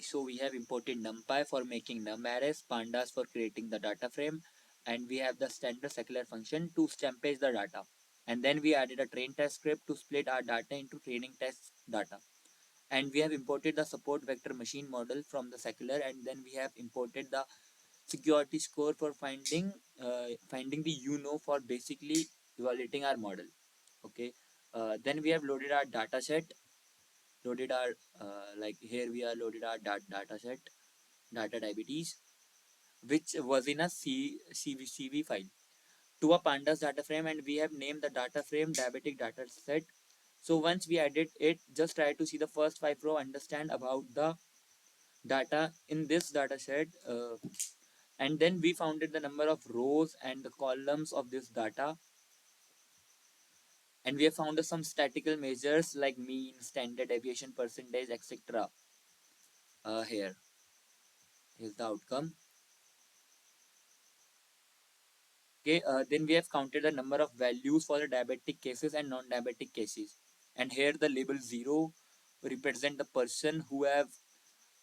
So we have imported NumPy for making num arrays, pandas for creating the data frame, and we have the standard secular function to stampage the data. And then we added a train test script to split our data into training test data. And we have imported the support vector machine model from the secular, and then we have imported the security score for finding the for basically evaluating our model. Okay. Then we have loaded our data set, loaded our like here we are loaded our data set, data diabetes, which was in a CV file to a pandas data frame, and we have named the data frame diabetic data set. So once we edit it, just try to see the first 5 row, understand about the data in this data set, and then we founded the number of rows and the columns of this data, and we have found some statistical measures like mean, standard deviation, percentage, etc. Here's the outcome. Okay, then we have counted the number of values for the diabetic cases and non-diabetic cases, and here the label 0 represent the person who have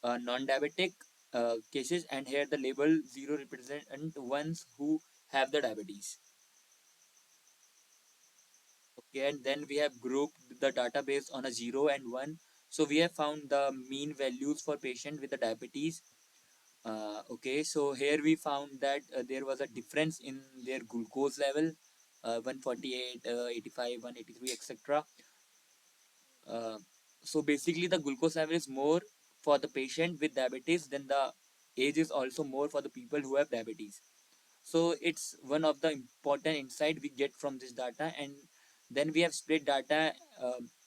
non-diabetic cases, and here the label 0 represent ones who have the diabetes. Okay, and then we have grouped the database on a 0 and 1. So we have found the mean values for patient with the diabetes. Okay, so here we found that there was a difference in their glucose level, 148, 85, 183, etc. Uh, so basically, the glucose level is more for the patient with diabetes than the age is also more for the people who have diabetes. So it's one of the important insight we get from this data, and then we have split data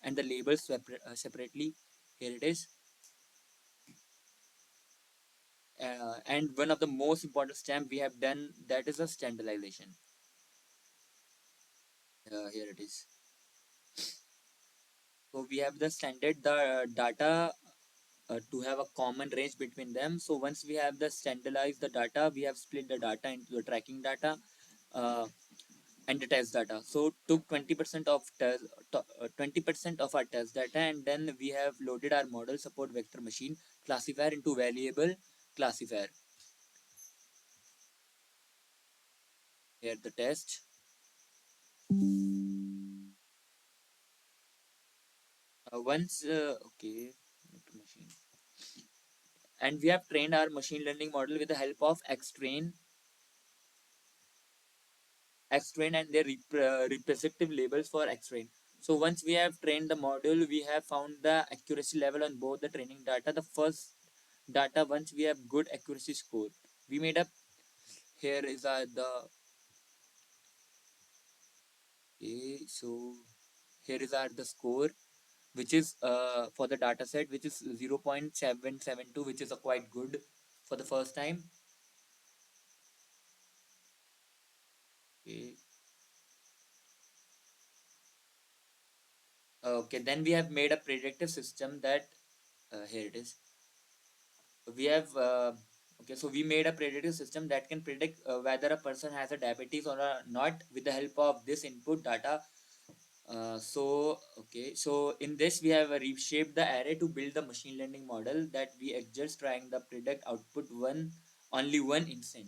and the labels separately. Here it is. And one of the most important step we have done, that is a standardization. Here it is. So we have the standard the data to have a common range between them. So once we have the standardized the data, we have split the data into the tracking data uh, and the test data. So took 20% of 20% of our test data, and then we have loaded our model support vector machine classifier into variable classifier. Here the test. Once okay, machine, and we have trained our machine learning model with the help of Xtrain and their representative labels for Xtrain. So once we have trained the model, we have found the accuracy level on both the training data. The first data, once we have good accuracy score, we made up. Here is the okay. So here is the score, which is for the data set, which is 0.772, which is a quite good for the first time. Okay. Okay, then we have made a predictive system that here it is. We have okay, so we made a predictive system that can predict whether a person has a diabetes or not with the help of this input data. So okay, so in this we have reshaped the array to build the machine learning model that we adjust trying the predict output only one instant,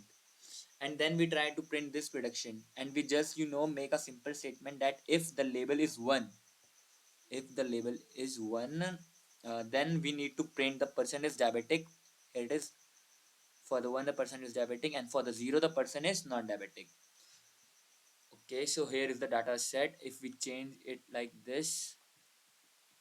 and then we try to print this prediction, and we just make a simple statement that if the label is 1, if the label is 1, then we need to print the person is diabetic. Here it is. For the 1 the person is diabetic, and for the 0 the person is non-diabetic. Okay, so here is the data set. If we change it like this,